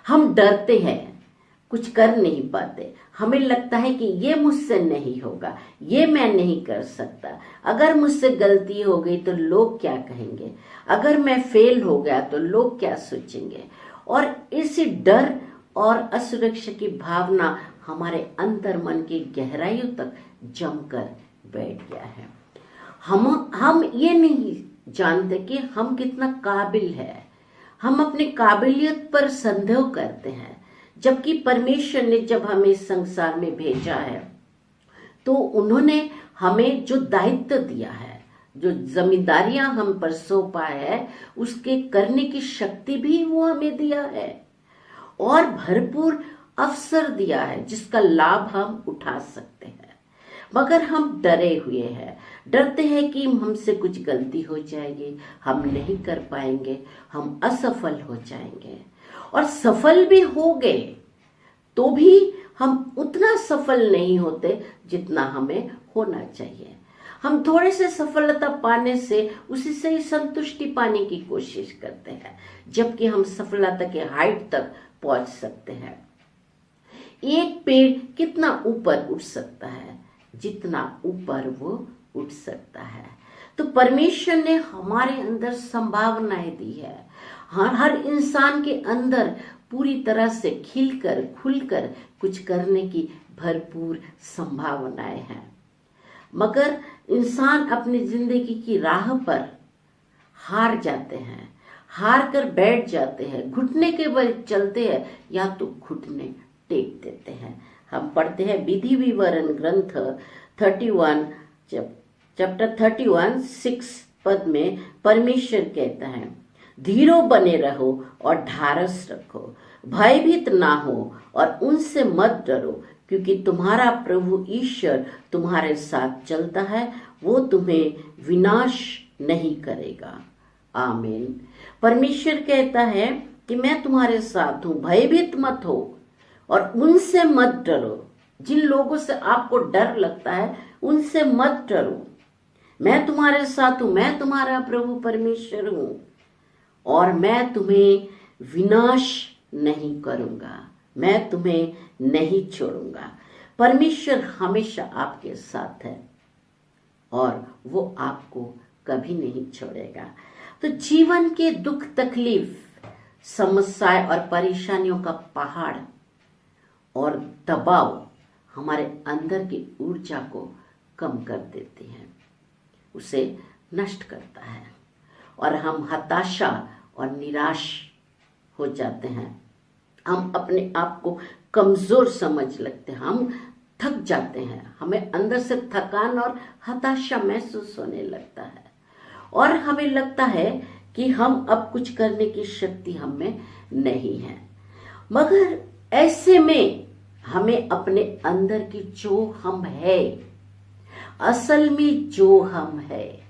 हम डरते हैं, कुछ कर नहीं पाते। हमें लगता है कि ये मुझसे नहीं होगा, ये मैं नहीं कर सकता, अगर मुझसे गलती हो गई तो लोग क्या कहेंगे, अगर मैं फेल हो गया तो लोग क्या सोचेंगे। और इसी डर और असुरक्षा की भावना हमारे अंतर मन की गहराइयों तक जमकर बैठ गया है। हम ये नहीं जानते कि हम कितना काबिल है। हम अपनी काबिलियत पर संदेह करते हैं, जबकि परमेश्वर ने जब हमें इस संसार में भेजा है तो उन्होंने हमें जो दायित्व दिया है, जो जिम्मेदारियां हम पर सौंपा है, उसके करने की शक्ति भी वो हमें दिया है और भरपूर अवसर दिया है जिसका लाभ हम उठा सकते हैं। मगर हम डरे हुए हैं, डरते हैं कि हमसे कुछ गलती हो जाएगी, हम नहीं कर पाएंगे, हम असफल हो जाएंगे। और सफल भी हो गए तो भी हम उतना सफल नहीं होते जितना हमें होना चाहिए। हम थोड़े से सफलता पाने से उसी से ही संतुष्टि पाने की कोशिश करते हैं, जबकि हम सफलता के हाइट तक पहुंच सकते हैं। एक पेड़ कितना ऊपर उठ सकता है, जितना ऊपर वो उठ सकता है। तो परमेश्वर ने हमारे अंदर संभावनाएं दी है। हर इंसान के अंदर पूरी तरह से खिलकर खुलकर कुछ करने की भरपूर संभावनाएं हैं। मगर इंसान अपनी जिंदगी की राह पर हार जाते हैं, हार कर बैठ जाते हैं, घुटने के बल चलते हैं या तो घुटने टेक देते हैं। हम पढ़ते हैं विधि विवरण ग्रंथ 31 चैप्टर 31 6 पद में परमेश्वर कहता है, धीरो बने रहो और ढारस रखो, भयभीत ना हो और उनसे मत डरो, क्योंकि तुम्हारा प्रभु ईश्वर तुम्हारे साथ चलता है, वो तुम्हें विनाश नहीं करेगा। आमीन। परमेश्वर कहता है कि मैं तुम्हारे साथ हूं, भयभीत मत हो और उनसे मत डरो। जिन लोगों से आपको डर लगता है उनसे मत डरो। मैं तुम्हारे साथ हूं, मैं तुम्हारा प्रभु परमेश्वर हूं और मैं तुम्हें विनाश नहीं करूंगा, मैं तुम्हें नहीं छोड़ूंगा। परमेश्वर हमेशा आपके साथ है और वो आपको कभी नहीं छोड़ेगा। तो जीवन के दुख तकलीफ, समस्याएं और परेशानियों का पहाड़ और दबाव हमारे अंदर की ऊर्जा को कम कर देती है, उसे नष्ट करता है और हम हताशा और निराश हो जाते हैं। हम अपने आप को कमजोर समझ लगते हैं, हम थक जाते हैं, हमें अंदर से थकान और हताशा महसूस होने लगता है और हमें लगता है कि हम अब कुछ करने की शक्ति हम में नहीं है। मगर ऐसे में हमें अपने अंदर की जो हम है, असल में जो हम है,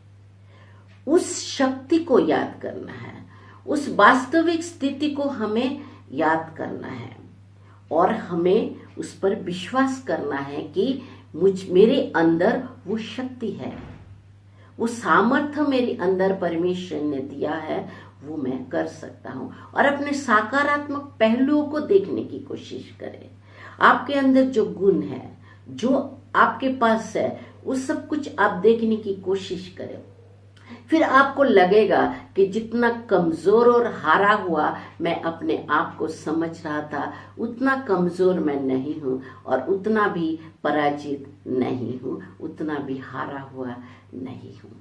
उस शक्ति को याद करना है, उस वास्तविक स्थिति को हमें याद करना है और हमें उस पर विश्वास करना है कि मेरे अंदर वो शक्ति है, वो सामर्थ्य मेरे अंदर परमेश्वर ने दिया है, वो मैं कर सकता हूं। और अपने सकारात्मक पहलुओं को देखने की कोशिश करें। आपके अंदर जो गुण है, जो आपके पास है, वो सब कुछ आप देखने की कोशिश करें। फिर आपको लगेगा कि जितना कमजोर और हारा हुआ मैं अपने आप को समझ रहा था, उतना कमजोर मैं नहीं हूं और उतना भी पराजित नहीं हूं, उतना भी हारा हुआ नहीं हूं।